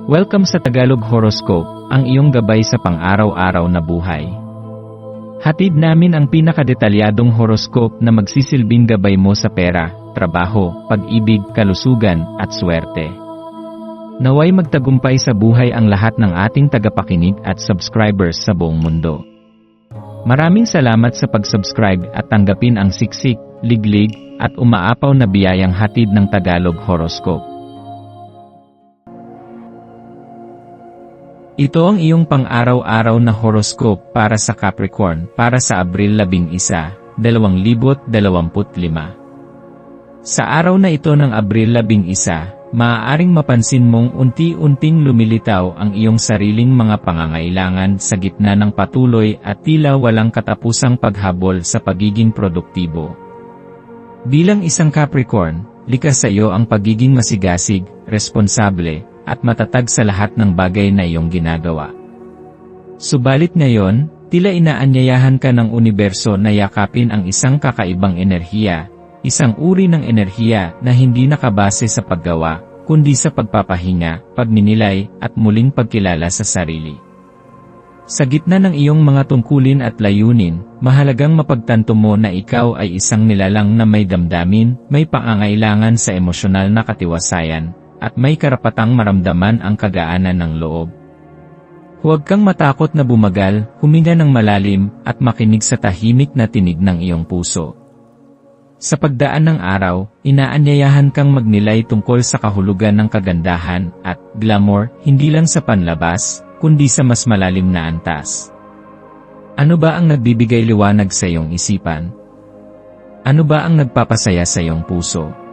Welcome sa Tagalog Horoscope, ang iyong gabay sa pang-araw-araw na buhay. Hatid namin ang pinakadetalyadong horoscope na magsisilbing gabay mo sa pera, trabaho, pag-ibig, kalusugan, at swerte. Naway magtagumpay sa buhay ang lahat ng ating tagapakinig at subscribers sa buong mundo. Maraming salamat sa pag-subscribe at tanggapin ang siksik, liglig, at umaapaw na biyayang hatid ng Tagalog Horoscope. Ito ang iyong pang-araw-araw na horoscope para sa Capricorn para sa Abril 11, 2025. Sa araw na ito ng Abril 11, maaaring mapansin mong unti-unting lumilitaw ang iyong sariling mga pangangailangan sa gitna ng patuloy at tila walang katapusang paghabol sa pagiging produktibo. Bilang isang Capricorn, likas sa iyo ang pagiging masigasig, responsable, at matatag sa lahat ng bagay na iyong ginagawa. Subalit ngayon, tila inaanyayahan ka ng universo na yakapin ang isang kakaibang enerhiya, isang uri ng enerhiya na hindi nakabase sa paggawa, kundi sa pagpapahinga, pagninilay, at muling pagkilala sa sarili. Sa gitna ng iyong mga tungkulin at layunin, mahalagang mapagtanto mo na ikaw ay isang nilalang na may damdamin, may pangangailangan sa emosyonal na katiwasayan, at may karapatang maramdaman ang kagaanan ng loob. Huwag kang matakot na bumagal, huminga ng malalim, at makinig sa tahimik na tinig ng iyong puso. Sa pagdaan ng araw, inaanyayahan kang magnilay tungkol sa kahulugan ng kagandahan at glamour, hindi lang sa panlabas, kundi sa mas malalim na antas. Ano ba ang nagbibigay liwanag sa iyong isipan? Ano ba ang nagpapasaya sa iyong puso?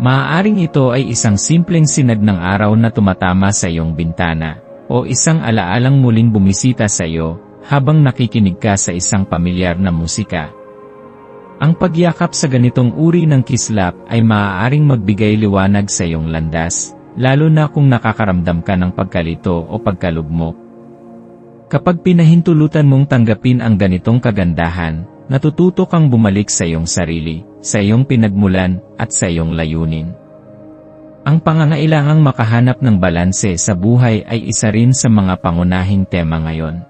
Maaaring ito ay isang simpleng sinag ng araw na tumatama sa iyong bintana, o isang alaalang muling bumisita sa iyo, habang nakikinig ka sa isang pamilyar na musika. Ang pagyakap sa ganitong uri ng kislap ay maaaring magbigay liwanag sa iyong landas, lalo na kung nakakaramdam ka ng pagkalito o pagkalugmok. Kapag pinahintulutan mong tanggapin ang ganitong kagandahan, natututo kang bumalik sa iyong sarili, sa iyong pinagmulan, at sa iyong layunin. Ang pangangailangang makahanap ng balanse sa buhay ay isa rin sa mga pangunahing tema ngayon.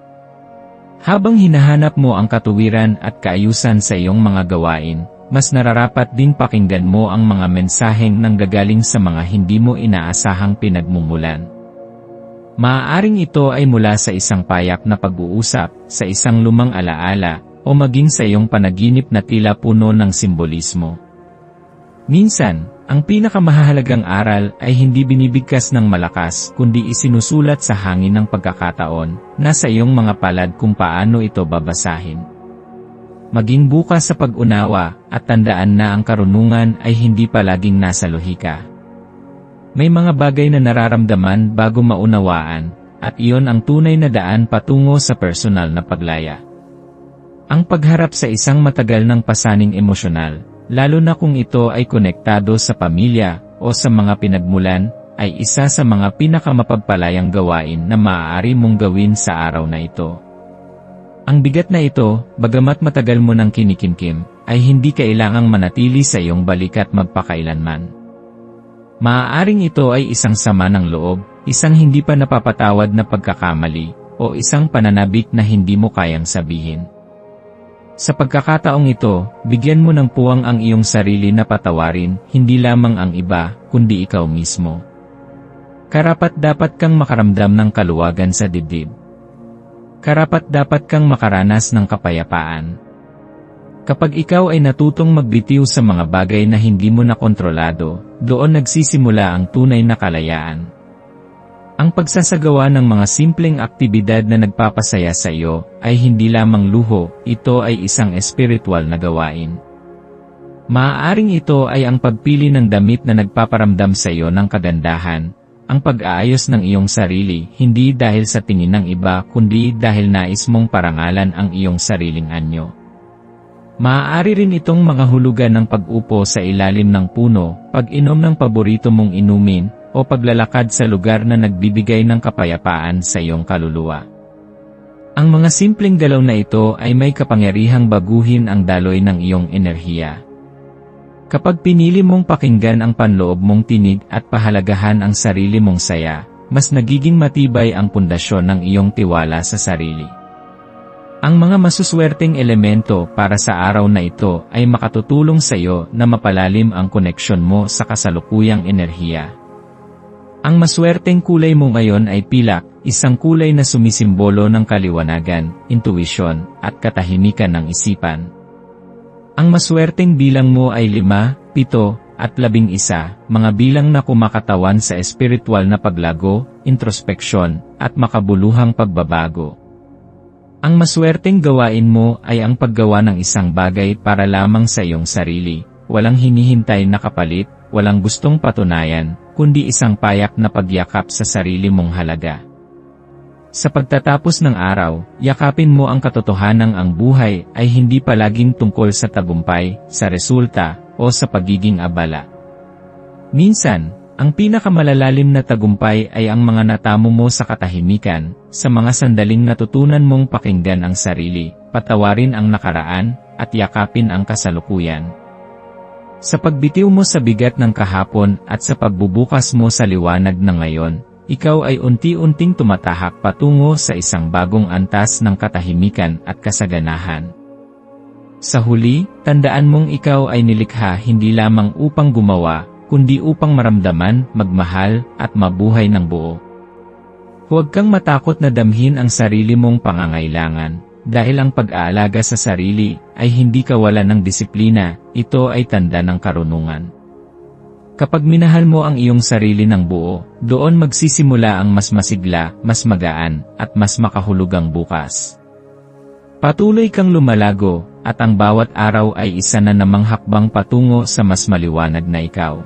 Habang hinahanap mo ang katuwiran at kaayusan sa iyong mga gawain, mas nararapat ding pakinggan mo ang mga mensaheng nanggagaling sa mga hindi mo inaasahang pinagmumulan. Maaaring ito ay mula sa isang payak na pag-uusap, sa isang lumang alaala, o maging sa iyong panaginip na tila puno ng simbolismo. Minsan, ang pinakamahalagang aral ay hindi binibigkas ng malakas kundi isinusulat sa hangin ng pagkakataon, nasa iyong mga palad kung paano ito babasahin. Maging bukas sa pag-unawa at tandaan na ang karunungan ay hindi palaging nasa lohika. May mga bagay na nararamdaman bago maunawaan, at iyon ang tunay na daan patungo sa personal na paglaya. Ang pagharap sa isang matagal ng pasaning emosyonal, lalo na kung ito ay konektado sa pamilya o sa mga pinagmulan, ay isa sa mga pinakamapagpalayang gawain na maaari mong gawin sa araw na ito. Ang bigat na ito, bagamat matagal mo nang kinikimkim, ay hindi kailangang manatili sa iyong balikat magpakailanman. Maaaring ito ay isang sama ng loob, isang hindi pa napapatawad na pagkakamali, o isang pananabik na hindi mo kayang sabihin. Sa pagkakataong ito, bigyan mo ng puwang ang iyong sarili na patawarin, hindi lamang ang iba, kundi ikaw mismo. Karapat-dapat kang makaramdam ng kaluwagan sa dibdib. Karapat-dapat kang makaranas ng kapayapaan. Kapag ikaw ay natutong magbitiw sa mga bagay na hindi mo na kontrolado, doon nagsisimula ang tunay na kalayaan. Ang pagsasagawa ng mga simpleng aktibidad na nagpapasaya sa iyo ay hindi lamang luho, ito ay isang espiritual na gawain. Maaaring ito ay ang pagpili ng damit na nagpaparamdam sa iyo ng kagandahan, ang pag-aayos ng iyong sarili hindi dahil sa tingin ng iba kundi dahil nais mong parangalan ang iyong sariling anyo. Maaari rin itong mga hulugan ng pag-upo sa ilalim ng puno, pag-inom ng paborito mong inumin, o paglalakad sa lugar na nagbibigay ng kapayapaan sa iyong kaluluwa. Ang mga simpleng galaw na ito ay may kapangyarihang baguhin ang daloy ng iyong enerhiya. Kapag pinili mong pakinggan ang panloob mong tinig at pahalagahan ang sarili mong saya, mas nagiging matibay ang pundasyon ng iyong tiwala sa sarili. Ang mga masuswerteng elemento para sa araw na ito ay makatutulong sa iyo na mapalalim ang koneksyon mo sa kasalukuyang enerhiya. Ang maswerteng kulay mo ngayon ay pilak, isang kulay na sumisimbolo ng kaliwanagan, intuisyon, at katahimikan ng isipan. Ang maswerteng bilang mo ay 5, 7, at 11, mga bilang na kumakatawan sa espiritual na paglago, introspeksyon, at makabuluhang pagbabago. Ang maswerteng gawain mo ay ang paggawa ng isang bagay para lamang sa iyong sarili, walang hinihintay na kapalit, walang gustong patunayan, kundi isang payak na pagyakap sa sarili mong halaga. Sa pagtatapos ng araw, yakapin mo ang katotohanang ang buhay ay hindi palaging tungkol sa tagumpay, sa resulta, o sa pagiging abala. Minsan, ang pinakamalalalim na tagumpay ay ang mga natamo mo sa katahimikan, sa mga sandaling natutunan mong pakinggan ang sarili, patawarin ang nakaraan, at yakapin ang kasalukuyan. Sa pagbitiw mo sa bigat ng kahapon at sa pagbubukas mo sa liwanag ng ngayon, ikaw ay unti-unting tumatahak patungo sa isang bagong antas ng katahimikan at kasaganahan. Sa huli, tandaan mong ikaw ay nilikha hindi lamang upang gumawa, kundi upang maramdaman, magmahal, at mabuhay ng buo. Huwag kang matakot na damhin ang sarili mong pangangailangan, dahil ang pag-aalaga sa sarili ay hindi kawalan ng disiplina, ito ay tanda ng karunungan. Kapag minahal mo ang iyong sarili ng buo, doon magsisimula ang mas masigla, mas magaan, at mas makahulugang bukas. Patuloy kang lumalago, at ang bawat araw ay isa na namang hakbang patungo sa mas maliwanag na ikaw.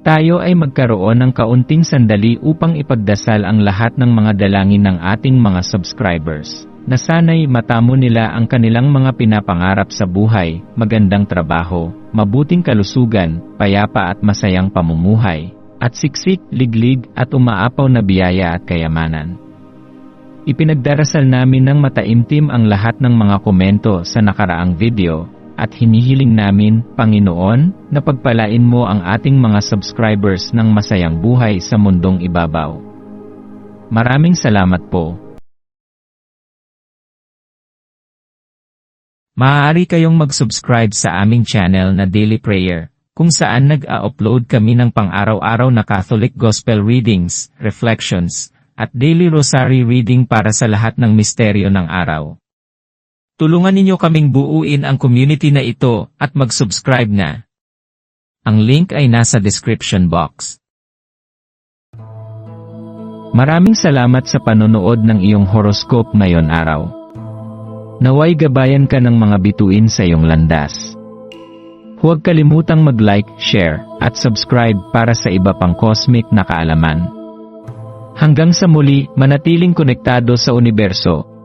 Tayo ay magkaroon ng kaunting sandali upang ipagdasal ang lahat ng mga dalangin ng ating mga subscribers, na sana'y matamo nila ang kanilang mga pinapangarap sa buhay, magandang trabaho, mabuting kalusugan, payapa at masayang pamumuhay, at siksik, liglig, at umaapaw na biyaya at kayamanan. Ipinagdarasal namin ng mataimtim ang lahat ng mga komento sa nakaraang video, at hinihiling namin, Panginoon, na pagpalain mo ang ating mga subscribers ng masayang buhay sa mundong ibabaw. Maraming salamat po. Maaari kayong mag-subscribe sa aming channel na Daily Prayer, kung saan nag-a-upload kami ng pang-araw-araw na Catholic Gospel Readings, Reflections, at Daily Rosary Reading para sa lahat ng misteryo ng araw. Tulungan ninyo kaming buuin ang community na ito at mag-subscribe na. Ang link ay nasa description box. Maraming salamat sa panonood ng iyong horoscope ngayon araw. Naway gabayan ka ng mga bituin sa iyong landas. Huwag kalimutang mag-like, share, at subscribe para sa iba pang cosmic na kaalaman. Hanggang sa muli, manatiling konektado sa universo.